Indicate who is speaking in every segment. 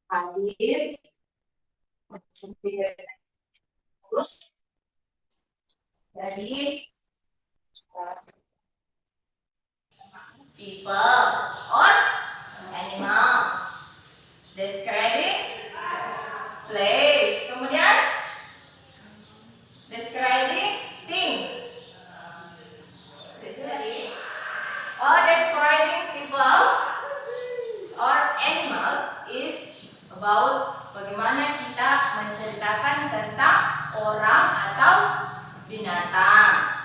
Speaker 1: hadir dari people or animal. Describing place. Kemudian describing things. Jadi, describing people or animals is about bagaimana kita menceritakan tentang orang atau binatang.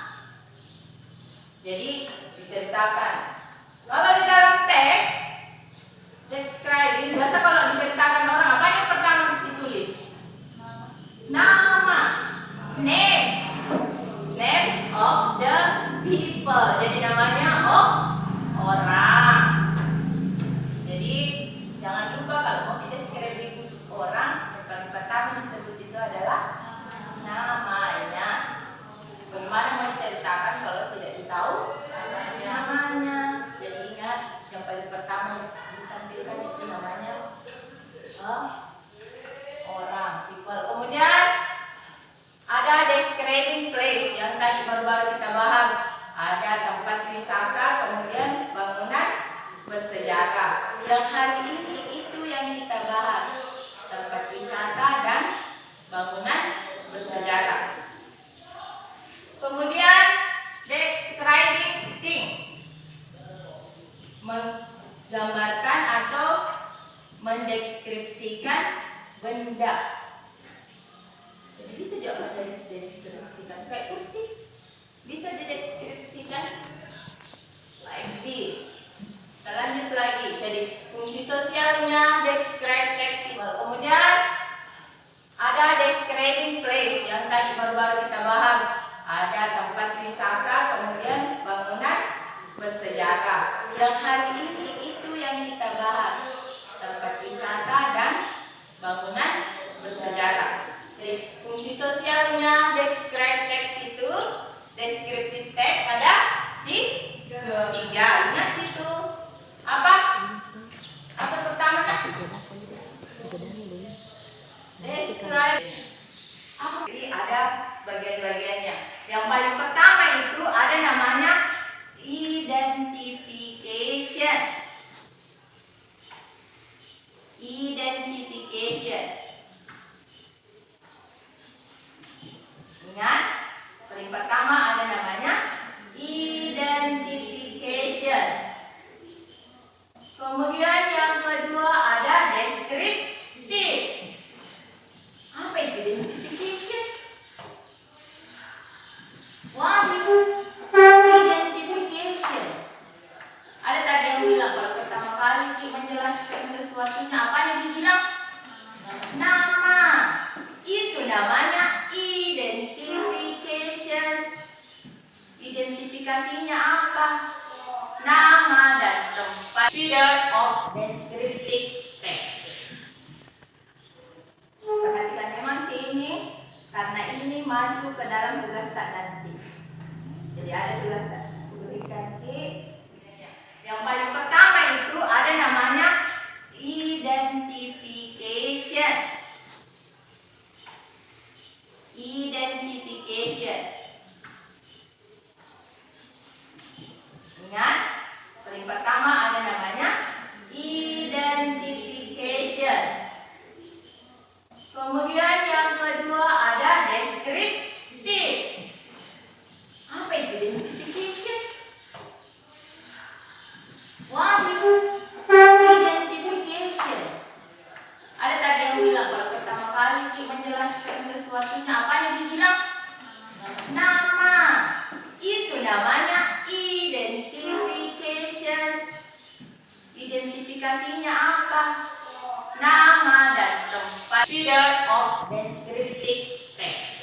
Speaker 1: Jadi diceritakan. Kalau di dalam teks describing, biasa kalau diceritakan orang apa yang pertama ditulis? Nama, names of the people. Jadi namanya orang. Jadi jangan lupa kalau mau describing orang, yang paling pertama disebut itu adalah namanya. Bagaimana menceritakan kalau tidak tahu namanya? Jadi ingat, yang paling pertama ditampilkan itu namanya orang, people. Kemudian ada describing place yang tadi baru-baru kita bahas. Ada tempat wisata, kemudian bangunan bersejarah. Yang hari ini itu yang kita bahas, tempat wisata dan bangunan bersejarah. Kemudian describing things, menggambarkan atau mendeskripsikan benda. Jadi bisa juga dideskripsikan kayak kursi, bisa dideskripsikan like this. Kita lanjut lagi. Jadi fungsi sosialnya describe text. Kemudian ada describing place yang tadi baru-baru kita bahas. Ada tempat wisata, kemudian bangunan bersejarah. Yang hari ini itu yang kita bahas, tempat wisata dan bangunan bersejarah. Jadi fungsi sosialnya describe text itu, descriptive text ada di tiga. Ingat itu apa? Apa pertama kan? Describe. Jadi ada bagian-bagiannya. Yang paling pertama itu ada namanya identification. Identification. Ingat, paling pertama ada namanya identification. Kemudian yang kedua ada descriptive. Apa itu identification? What is identification? Ada tadi yang bilang kalau pertama kali menjelaskan sesuatunya apa yang dibilang? Nama. Itu namanya identification. Identifikasinya apa? Nama dan tempat. Figure of descriptive text. Perhatikan memang ini, karena ini masuk ke dalam tugas tak nanti. Jadi ada tugas tak berikan yang paling pertama itu ada namanya identification. Identification. Ingat, paling pertama ada namanya identification. Kemudian yang kedua ada descriptive. Apa itu identification? What is identification? Ada tadi yang bilang kalau pertama kali menjelaskan sesuatunya apa yang dibilang? Nama. Itu namanya identification. Identifikasinya apa? Nama dan tempat. Figure of descriptive text.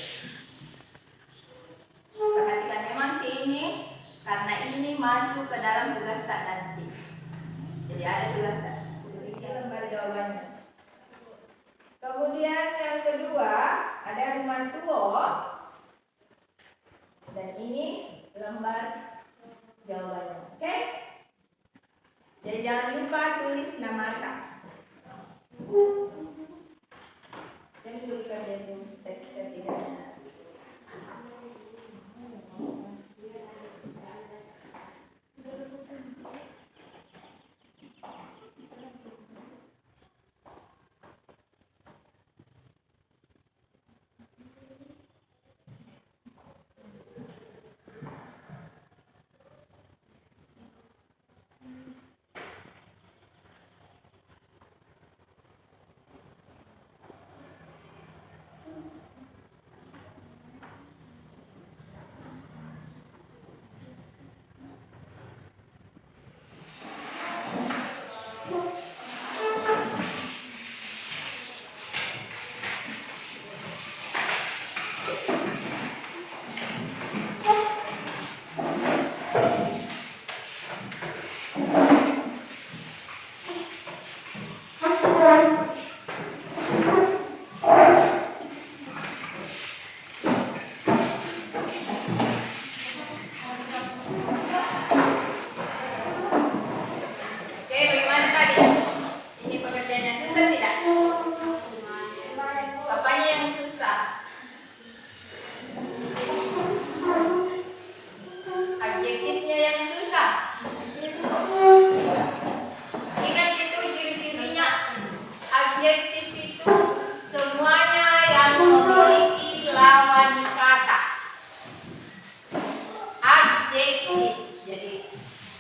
Speaker 1: Perhatikan memang ini, karena ini masuk ke dalam tugas tak nanti. Jadi ada tugas tak. Berikan lembar jawabannya. Kemudian yang kedua ada rumah tua. Dan ini lembar jawabannya. Oke? jangan lupa tulis nama tak. Dan bukan dari teks tidak.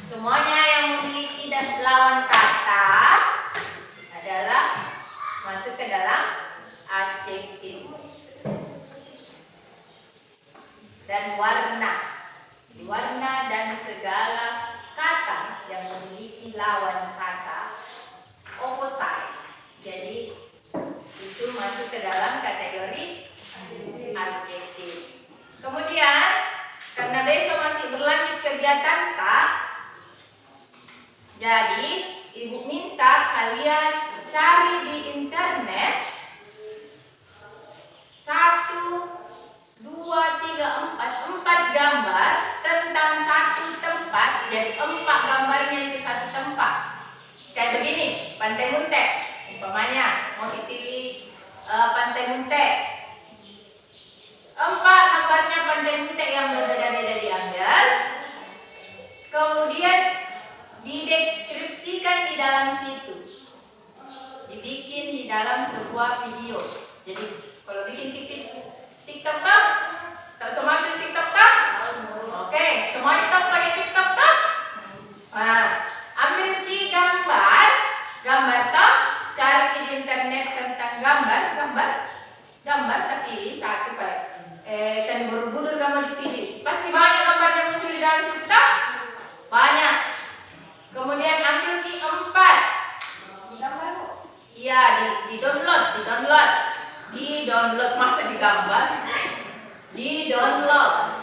Speaker 1: Semuanya yang memiliki dan lawan kata adalah masuk ke dalam adjektif. Dan warna. Warna dan segala kata yang memiliki lawan kata opposite. Jadi itu masuk ke dalam kategori adjektif. Kemudian karena besok masih berlanjut kegiatan tak, jadi ibu minta kalian cari di internet 1, 2, 3, 4 gambar tentang satu tempat. Jadi 4 gambarnya itu satu tempat. Kayak begini, Pantai Muntek. Umpamanya mau dipilih Pantai Muntek. 4 gambarnya Pantai Muntek yang berbeda-beda diambil. Kemudian dideskripsikan di dalam situ. Dibikin di dalam sebuah video. Jadi kalau bikin TikTok tak semua bikin TikTok tak? Oke, semuanya tahu pakai TikTok tak? Nah, ambil 3 gambar tak? Cari di internet tentang gambar tapi satu kayak Candi Borobudur kamu dipilih. Pasti banyak gambarnya muncul di dalam situ tak? Banyak. Kemudian ambil 4. Iya, di download masa digambar. Di download.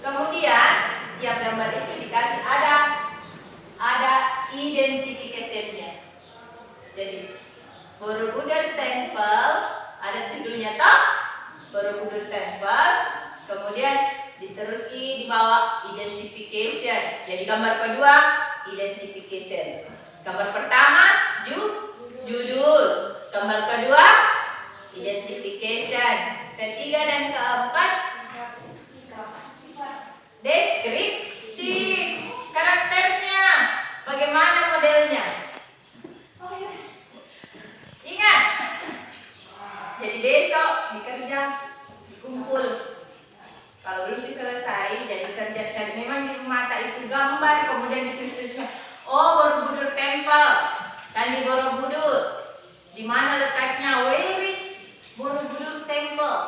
Speaker 1: Kemudian tiap gambar itu dikasih ada identification-nya. Jadi Borobudur Temple ada judulnya toh, Borobudur Temple. Kemudian diteruski di bawah identification. Jadi gambar kedua identification. Gambar pertama judul. Gambar kedua identification. Ketiga dan keempat deskripsi karakternya. Bagaimana modelnya? Ingat. Jadi besok dikerja, dikumpul. Kalau belum diselesai, jadi kerja cari memang di mata itu gambar, kemudian ditulis-tulisnya. Oh, Borobudur Temple, Candi Borobudur. Di mana letaknya? Where is Borobudur Temple?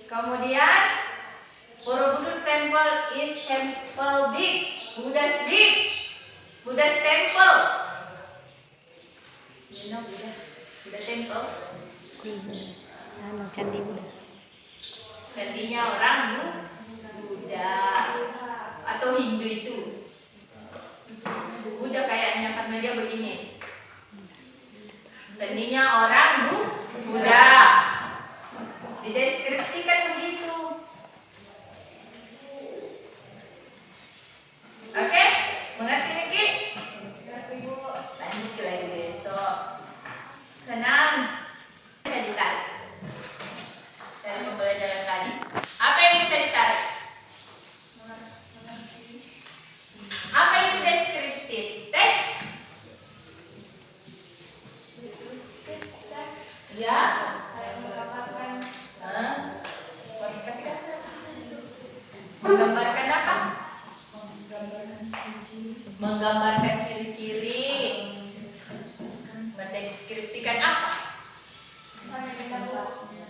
Speaker 1: Kemudian Borobudur Temple is temple big, Buddha's temple. You know Buddha temple?
Speaker 2: Candi Buddha.
Speaker 1: Candinya orang Buddha atau Hindu itu. Buddha kayaknya karena dia begini. Candinya orang Buddha. Dideskripsikan begitu. Menggambarkan apa? Menggambarkan ciri-ciri. Mendeskripsikan apa?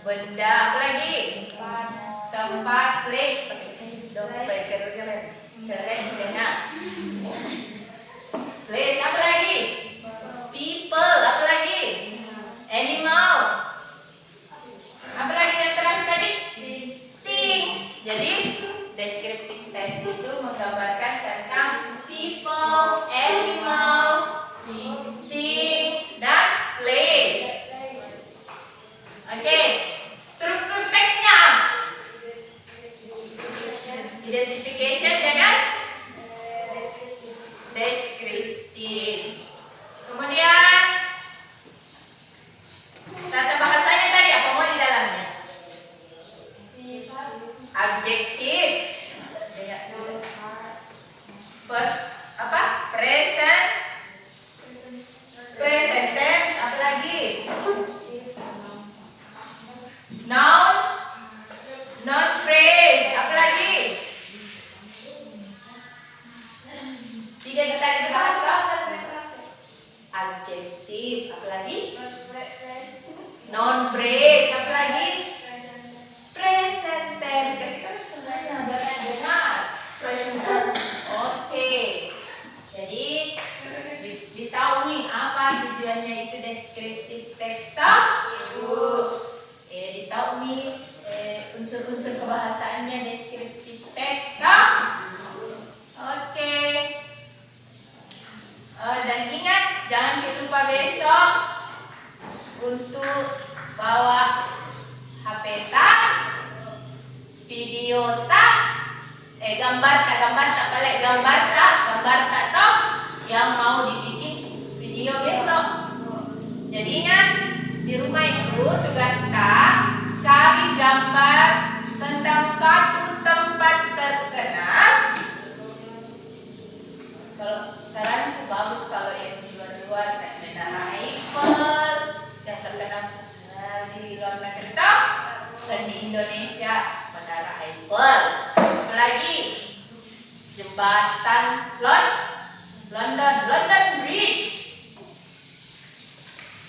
Speaker 1: Benda. Apa lagi? Tempat, place. Pakai sini dong supaya keren. Enak. Place. Apa lagi? People. Apa lagi? Animals. Apa lagi yang terakhir tadi? Things. Jadi descriptive text itu menggambarkan tentang people, animals, things, dan place. Oke, struktur teksnya identification dengan deskriptif. Kemudian tata bahasanya tadi apa mau di dalamnya? Adjektif. Present. Present tense. Apa lagi? Noun. Noun phrase. Apa lagi? Tiga yang tadi dibahas toh? Adjektif. Apa lagi? Noun phrase. Apa lagi? Present tense. Kasih sebenarnya benar. Oke. Jadi ditahu nih apa tujuannya itu deskriptif teks toh? Ditahu nih unsur-unsur kebahasaannya deskriptif teks toh? Oke. Dan ingat jangan lupa besok untuk bawa HP tak, video tak, gambar tak balik gambar tak toh yang mau dibikin video besok. Jadi ingat di rumah itu tugas tak cari gambar tentang satu tempat terkenal. Kalau saranku bagus kalau yang di luar-luar kayak Menara Eiffel yang terkenal di luar negeri toh, dan di Indonesia Menara Eiffel. Apalagi jembatan London Bridge.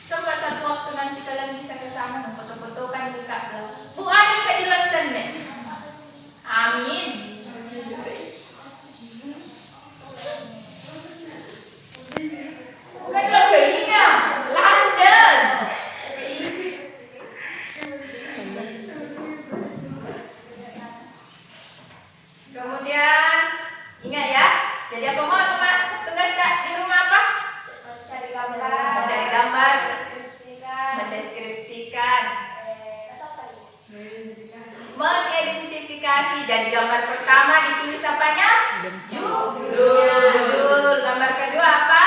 Speaker 1: Coba satu waktu nanti kalian bisa ke sana foto-fotokan di Kak. Bu, ada nggak di London nih? Amin. Bukan London, London. Kemudian ingat ya. Jadi apa mau tugas tak di rumah apa? Mencari gambar, mendeskripsikan, mengidentifikasi. Jadi gambar pertama ditulis apanya? Judul. Gambar kedua apa?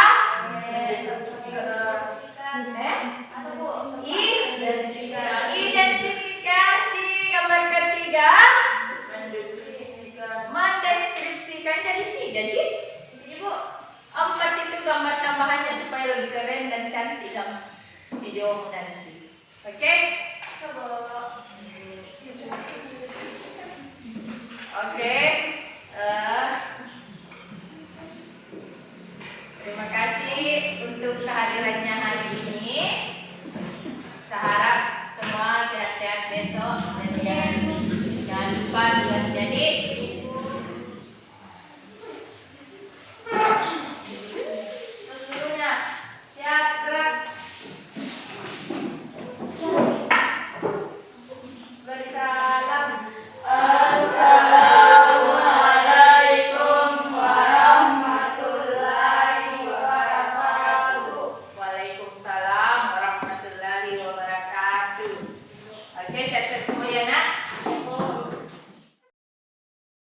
Speaker 1: Identifikasi. Gambar ketiga mendeskripsikan. Jadi 3 sih. 4 itu gambar tambahannya supaya lebih keren dan cantik dalam video nanti. Oke? Oke.